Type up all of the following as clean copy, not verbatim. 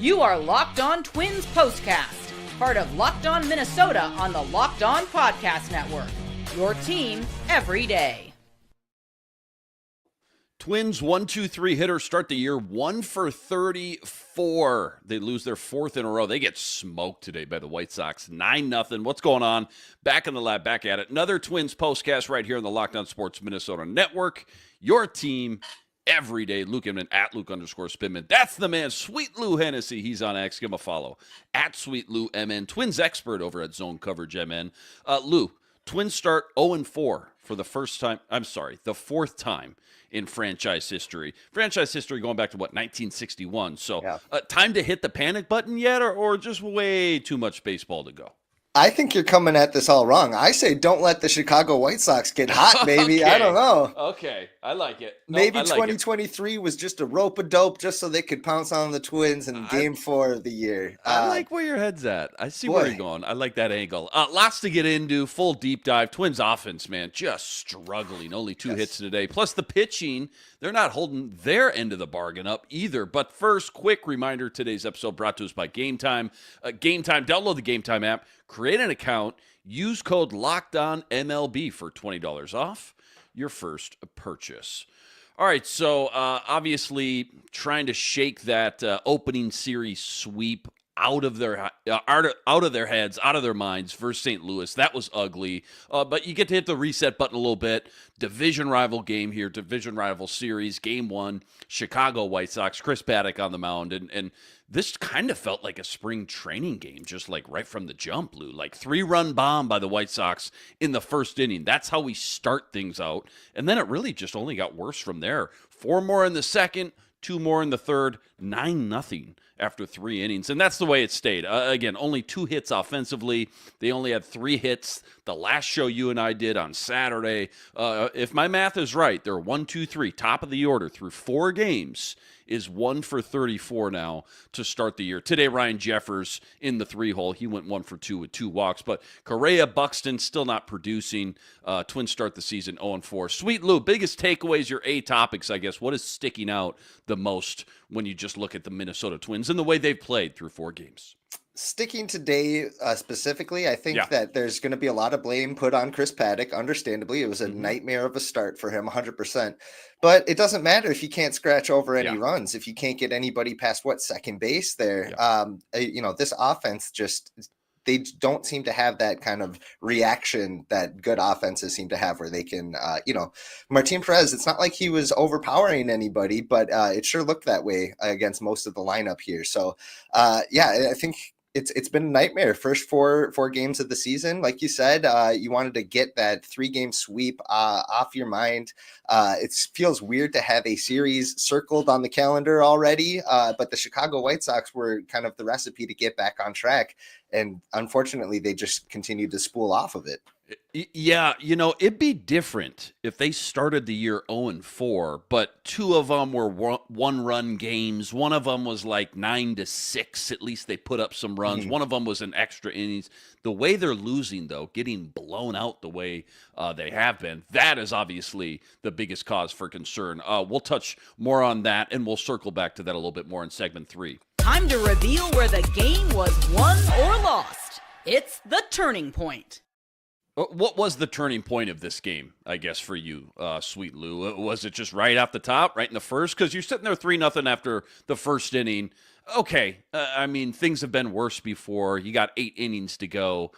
You are Locked On Twins Postcast, part of Locked On Minnesota on the Locked On Podcast Network. Your team every day. Twins 1-2-3 hitters start the year 1 for 34. They lose their fourth in a row. They get smoked today by the White Sox, 9-0. What's going on? Back in the lab, back at it. Another Twins Postcast right here on the Locked On Sports Minnesota Network. Your team every day. Luke Inman at Luke_Spinman. That's the man, Sweet Lou Hennesey. He's on X. Give him a follow. At Sweet Lou MN. Twins expert over at Zone Coverage MN. Lou, Twins start 0-4 for the the fourth time in franchise history. Franchise history going back to, 1961. So time to hit the panic button yet, or just way too much baseball to go? I think you're coming at this all wrong. I say don't let the Chicago White Sox get hot, baby. Okay. I don't know. Okay, I like it. Maybe 2023 was just a rope-a-dope just so they could pounce on the Twins in Game 4 of the year. I like where your head's at. I see where you're going. I like that angle. Lots to get into. Full deep dive. Twins offense, man, just struggling. Only 2 hits today. Plus the pitching, they're not holding their end of the bargain up either. But first, quick reminder, today's episode brought to us by Gametime. Gametime, download the Gametime app, create an account, use code LOCKEDONMLB for $20 off your first purchase. All right, so obviously trying to shake that opening series sweep out of their heads, out of their minds versus St. Louis. That was ugly. But you get to hit the reset button a little bit. Division rival game here, division rival series, Game 1, Chicago White Sox, Chris Paddock on the mound. And this kind of felt like a spring training game, just like right from the jump, Lou. Like 3-run bomb by the White Sox in the first inning. That's how we start things out. And then it really just only got worse from there. 4 more in the second, 2 more in the third, 9-0 after 3 innings. And that's the way it stayed. Again, only 2 hits offensively. They only had 3 hits the last show you and I did on Saturday. If my math is right, they're 1, 2, 3, top of the order through 4 games is 1 for 34 now to start the year. Today, Ryan Jeffers in the 3-hole. He went 1 for 2 with 2 walks. But Correa, Buxton still not producing. Twins start the season 0-4. Sweet Lou, biggest takeaways, your A topics, I guess. What is sticking out the most when you just look at the Minnesota Twins and the way they've played through 4 games? Sticking today specifically, I think that there's going to be a lot of blame put on Chris Paddock. Understandably, it was a nightmare of a start for him, 100%. But it doesn't matter if you can't scratch over any runs, if you can't get anybody past second base there. This offense they don't seem to have that kind of reaction that good offenses seem to have where they can, Martin Perez, it's not like he was overpowering anybody, but it sure looked that way against most of the lineup here. So, I think it's been a nightmare. First four games of the season, like you said, you wanted to get that 3-game sweep off your mind. It feels weird to have a series circled on the calendar already, but the Chicago White Sox were kind of the recipe to get back on track. And unfortunately, they just continued to spool off of it. Yeah, it'd be different if they started the year 0-4, but 2 of them were 1-run games. One of them was like 9-6. At least they put up some runs. One of them was an extra innings. The way they're losing, though, getting blown out the way they have been, that is obviously the biggest cause for concern. We'll touch more on that, and we'll circle back to that a little bit more in segment 3. Time to reveal where the game was won or lost. It's the turning point. What was the turning point of this game, I guess, for you, Sweet Lou? Was it just right off the top, right in the first? Because you're sitting there 3-0 after the first inning. Okay, things have been worse before. You got 8 innings to go.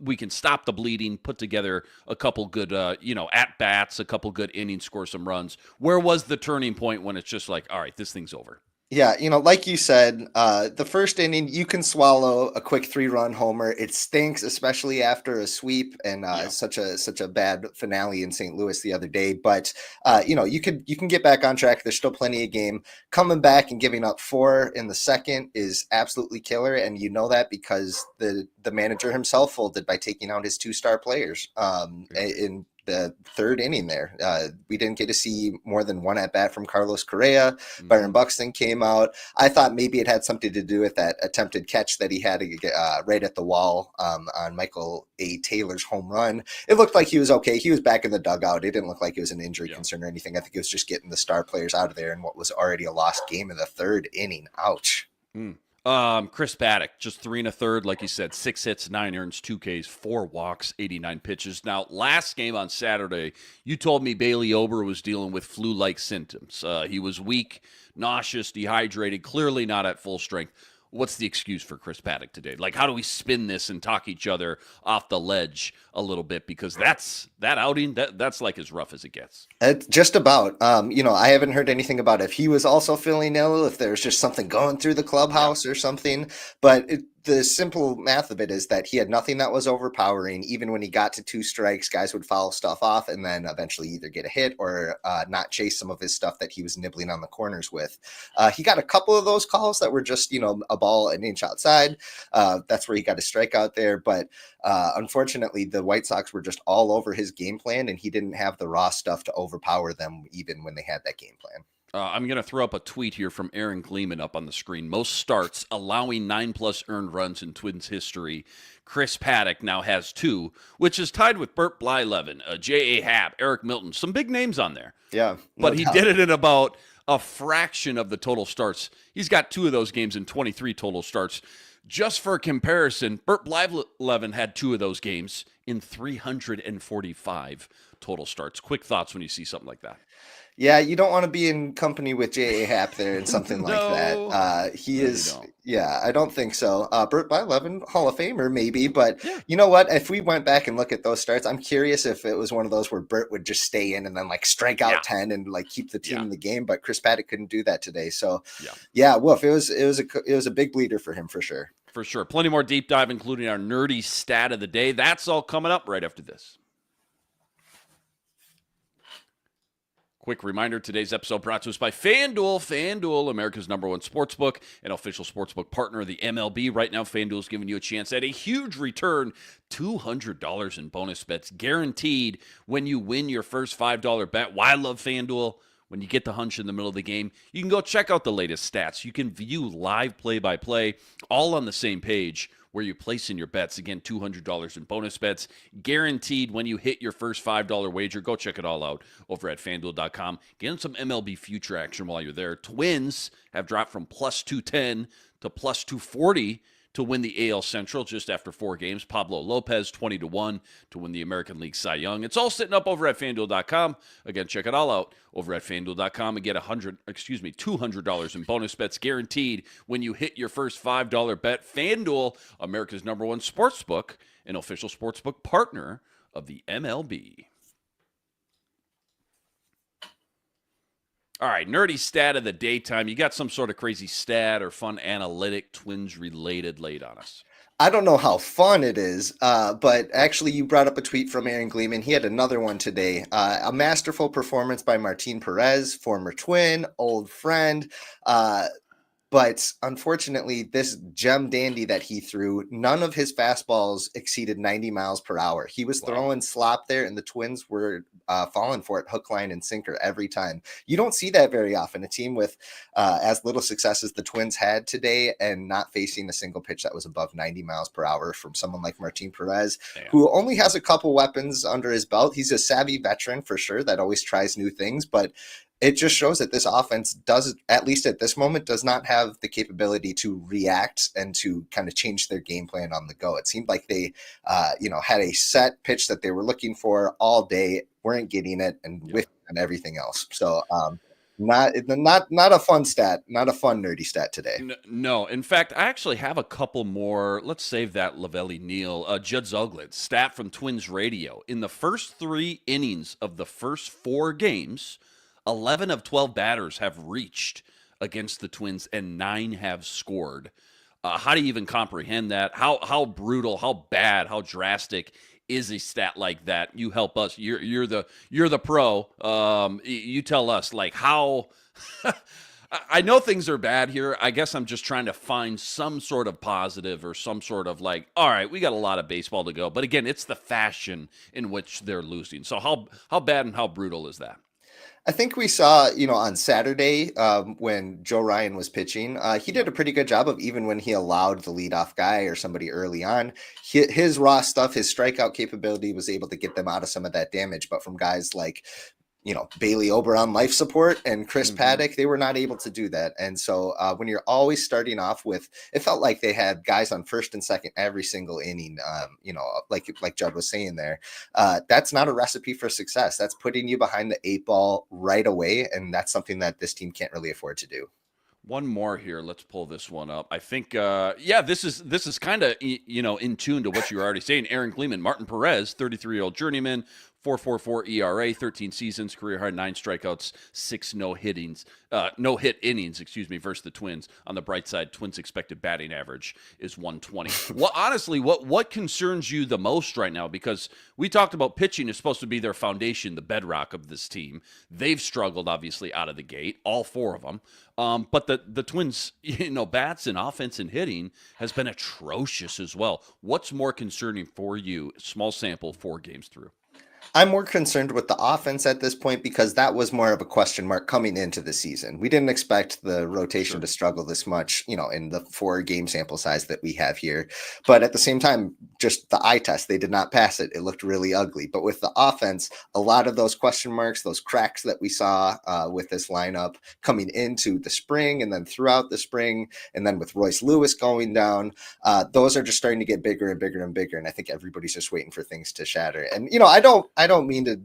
We can stop the bleeding, put together a couple good, at-bats, a couple good innings, score some runs. Where was the turning point when it's just like, all right, this thing's over? Yeah, like you said, the first inning, you can swallow a quick 3-run homer. It stinks, especially after a sweep and such a bad finale in St. Louis the other day. But you can get back on track. There's still plenty of game. Coming back and giving up 4 in the second is absolutely killer, and you know that because the manager himself folded by taking out his 2-star players in the third inning there. We didn't get to see more than 1 at-bat from Carlos Correa. Byron Buxton came out. I thought maybe it had something to do with that attempted catch that he had right at the wall on Michael A. Taylor's home run. It looked like he was okay. He was back in the dugout. It didn't look like it was an injury concern or anything. I think it was just getting the star players out of there in what was already a lost game in the third inning. Ouch. Chris Paddock, just 3 1/3, like you said, 6 hits, 9 earns, 2 Ks, 4 walks, 89 pitches. Now, last game on Saturday, you told me Bailey Ober was dealing with flu-like symptoms. He was weak, nauseous, dehydrated, clearly not at full strength. What's the excuse for Chris Paddock today? Like, how do we spin this and talk each other off the ledge a little bit? Because that outing, that's like as rough as it gets. Just about. I haven't heard anything about if he was also feeling ill, if there's just something going through the clubhouse or something. But the simple math of it is that he had nothing that was overpowering. Even when he got to 2 strikes, guys would foul stuff off and then eventually either get a hit or not chase some of his stuff that he was nibbling on the corners with. He got a couple of those calls that were just, a ball an inch outside. That's where he got a strikeout there. But unfortunately, the White Sox were just all over his game plan, and he didn't have the raw stuff to overpower them even when they had that game plan. I'm going to throw up a tweet here from Aaron Gleeman up on the screen. Most starts allowing 9+ earned runs in Twins history. Chris Paddock now has 2, which is tied with Burt Blyleven, J.A. Happ, Eric Milton. Some big names on there. Yeah. But he did it in about a fraction of the total starts. He's got 2 of those games in 23 total starts. Just for comparison, Burt Blyleven had 2 of those games in 345 total starts. Quick thoughts when you see something like that. Yeah, you don't want to be in company with J.A. Happ there and something like that. He is, I don't think so. Burt Blyleven, Hall of Famer, maybe. But you know what? If we went back and look at those starts, I'm curious if it was one of those where Burt would just stay in and then strike out 10 and keep the team in the game. But Chris Paddock couldn't do that today. So, woof. It was a big bleeder for him for sure. For sure. Plenty more deep dive, including our nerdy stat of the day. That's all coming up right after this. Quick reminder, today's episode brought to us by FanDuel. FanDuel, America's #1 sportsbook, an official sportsbook partner of the MLB. Right now, FanDuel is giving you a chance at a huge return, $200 in bonus bets, guaranteed when you win your first $5 bet. Why I love FanDuel? When you get the hunch in the middle of the game, you can go check out the latest stats. You can view live play-by-play, all on the same page where you place in your bets. Again, $200 in bonus bets, guaranteed when you hit your first $5 wager. Go check it all out over at FanDuel.com. Get in some MLB future action while you're there. Twins have dropped from +210 to +240 to win the AL Central just after 4 games. Pablo Lopez, 20-1 to win the American League Cy Young. It's all sitting up over at FanDuel.com. Again, check it all out over at FanDuel.com and get $200 in bonus bets guaranteed when you hit your first $5 bet. FanDuel, America's #1 sportsbook, an official sportsbook partner of the MLB. All right, nerdy stat of the daytime. You got some sort of crazy stat or fun analytic Twins related laid on us? I don't know how fun it is, but actually you brought up a tweet from Aaron Gleeman. He had another one today. A masterful performance by Martin Perez, former Twin, old friend. But unfortunately, this gem dandy that he threw, none of his fastballs exceeded 90 miles per hour. He was throwing slop there, and the Twins were falling for it, hook, line, and sinker every time. You don't see that very often. A team with as little success as the Twins had today and not facing a single pitch that was above 90 miles per hour from someone like Martin Perez, who only has a couple weapons under his belt. He's a savvy veteran for sure that always tries new things, but it just shows that this offense does, at least at this moment, does not have the capability to react and to kind of change their game plan on the go. It seemed like they, had a set pitch that they were looking for all day, weren't getting it, and whiffed and everything else. So, not a fun stat, not a fun nerdy stat today. No, in fact, I actually have a couple more. Let's save that Lavelli Neal. Judd Zulgad, stat from Twins Radio. In the first 3 innings of the first 4 games, 11 of 12 batters have reached against the Twins, and 9 have scored. How do you even comprehend that? How brutal, how bad, how drastic is a stat like that? You help us. You're the pro. You tell us how. I know things are bad here. I guess I'm just trying to find some sort of positive or some sort of all right, we got a lot of baseball to go. But again, it's the fashion in which they're losing. So how bad and how brutal is that? I think we saw, on Saturday when Joe Ryan was pitching, he did a pretty good job of, even when he allowed the leadoff guy or somebody early on, his raw stuff, his strikeout capability was able to get them out of some of that damage. But from guys like Bailey Ober on life support and Chris Paddock, they were not able to do that. And so when you're always starting off with, it felt like they had guys on first and second every single inning, like Judd was saying there, that's not a recipe for success. That's putting you behind the 8 ball right away. And that's something that this team can't really afford to do. One more here. Let's pull this one up. I think, this is kind of, in tune to what you were already saying. Aaron Gleeman, Martin Perez, 33-year-old journeyman, 4.44 ERA, 13 seasons, career high, 9 strikeouts, 6 no-hit innings, versus the Twins. On the bright side, Twins' expected batting average is 120. Well, honestly, what concerns you the most right now? Because we talked about pitching is supposed to be their foundation, the bedrock of this team. They've struggled, obviously, out of the gate, all 4 of them. But the Twins, bats and offense and hitting has been atrocious as well. What's more concerning for you? Small sample, 4 games through. I'm more concerned with the offense at this point because that was more of a question mark coming into the season. We didn't expect the rotation to struggle this much, in the 4-game sample size that we have here. But at the same time, just the eye test, they did not pass it. It looked really ugly. But with the offense, a lot of those question marks, those cracks that we saw with this lineup coming into the spring and then throughout the spring, and then with Royce Lewis going down, those are just starting to get bigger and bigger and bigger. And I think everybody's just waiting for things to shatter. And, I don't mean to,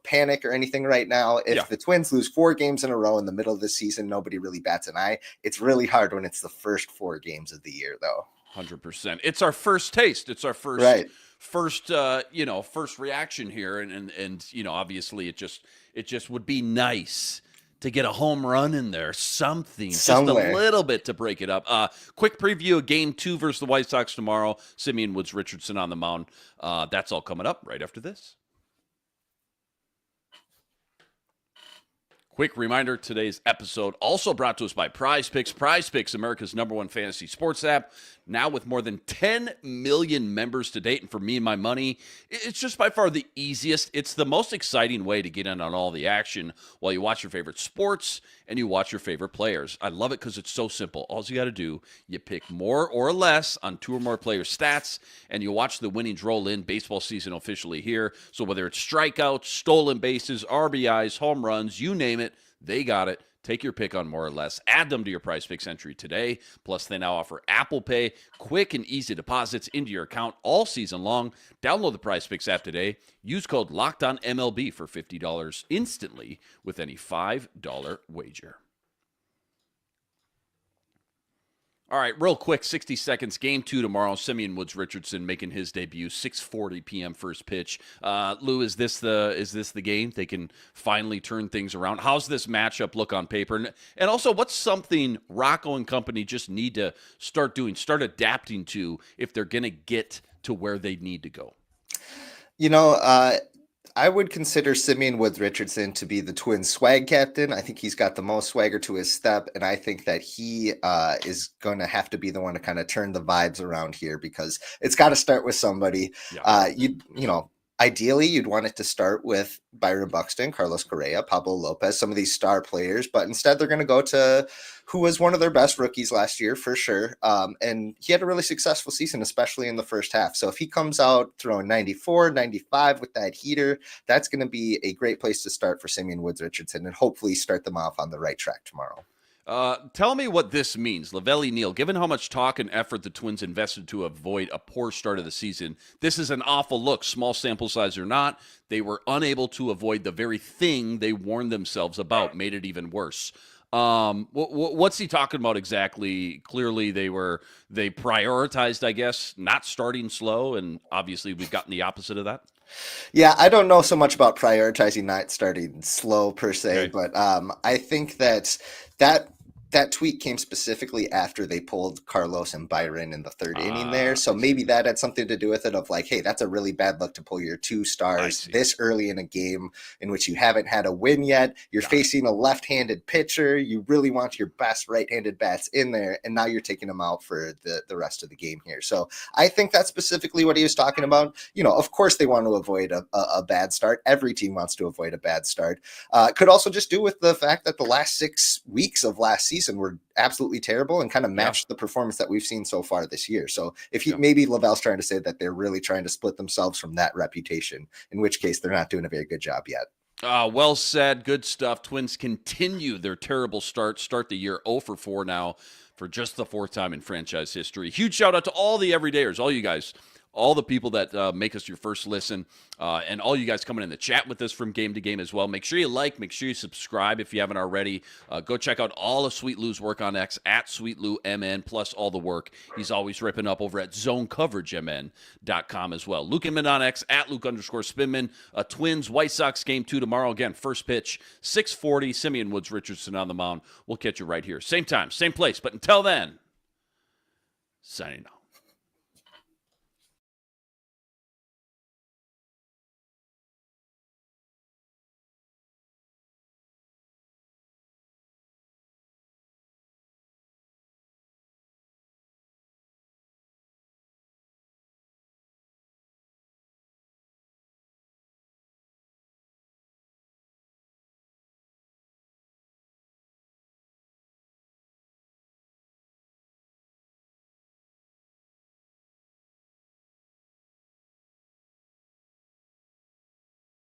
panic or anything right now. If the Twins lose 4 games in a row in the middle of the season, nobody really bats an eye. It's really hard when it's the first 4 games of the year, though. 100%. It's our first taste. It's our first, right. first reaction here. And obviously it just would be nice to get a home run in there, somewhere. Just a little bit to break it up. Quick preview of Game 2 versus the White Sox tomorrow. Simeon Woods Richardson on the mound. That's all coming up right after this. Quick reminder, today's episode also brought to us by Prizepicks. Prizepicks, America's #1 fantasy sports app, now with more than 10 million members to date. And for me and my money, it's just by far the easiest. It's the most exciting way to get in on all the action while you watch your favorite sports and you watch your favorite players. I love it because it's so simple. All you got to do, you pick more or less on 2 or more players' stats, and you watch the winnings roll in. Baseball season officially here. So whether it's strikeouts, stolen bases, RBIs, home runs, you name it, they got it. Take your pick on more or less. Add them to your Prizepicks entry today. Plus, they now offer Apple Pay, quick and easy deposits into your account all season long. Download the Prizepicks app today. Use code LOCKEDONMLB for $50 instantly with any $5 wager. All right, real quick, 60 seconds. Game 2 tomorrow. Simeon Woods Richardson making his debut. 6:40 p.m. first pitch. Lou, is this the game? They can finally turn things around. How's this matchup look on paper? And also, what's something Rocco and company just need to start adapting to if they're going to get to where they need to go? I would consider Simeon Woods Richardson to be the Twins swag captain. I think he's got the most swagger to his step, and I think that he is going to have to be the one to kind of turn the vibes around here because it's got to start with somebody. Yeah. Ideally, you'd want it to start with Byron Buxton, Carlos Correa, Pablo Lopez, some of these star players, but instead they're going to go to who was one of their best rookies last year for sure. And he had a really successful season, especially in the first half. So if he comes out throwing 94, 95 with that heater, that's going to be a great place to start for Simeon Woods Richardson and hopefully start them off on the right track tomorrow. Tell me what this means. Lavelli Neal, given how much talk and effort the Twins invested to avoid a poor start of the season, this is an awful look. Small sample size or not, they were unable to avoid the very thing they warned themselves about, made it even worse. What's he talking about exactly? Clearly they prioritized, I guess, not starting slow, and obviously we've gotten the opposite of that. Yeah, I don't know so much about prioritizing not starting slow per se, Okay. but I think that tweet came specifically after they pulled Carlos and Byron in the third inning there. So maybe that had something to do with it of like, hey, that's a really bad look to pull your 2 stars this early in a game in which you haven't had a win yet. You're facing a left-handed pitcher. You really want your best right-handed bats in there, and now you're taking them out for the rest of the game here. So I think that's specifically what he was talking about. Of course they want to avoid a bad start. Every team wants to avoid a bad start. Could also just do with the fact that the last 6 weeks of last season were absolutely terrible and kind of matched the performance that we've seen so far this year. So if maybe Lavelle's trying to say that they're really trying to split themselves from that reputation, in which case they're not doing a very good job yet. Well said. Good stuff. Twins continue their terrible start the year 0 for 4 now for just the 4th time in franchise history. Huge shout out to all the everydayers, all you guys, all the people that make us your first listen, and all you guys coming in the chat with us from game to game as well. Make sure you like, make sure you subscribe if you haven't already. Go check out all of Sweet Lou's work on X at SweetLouMN, plus all the work he's always ripping up over at ZoneCoverageMN.com as well. Luke Inman on X at Luke_Spinman. Twins, White Sox game 2 tomorrow. Again, first pitch, 6:40. Simeon Woods Richardson on the mound. We'll catch you right here. Same time, same place. But until then, signing off.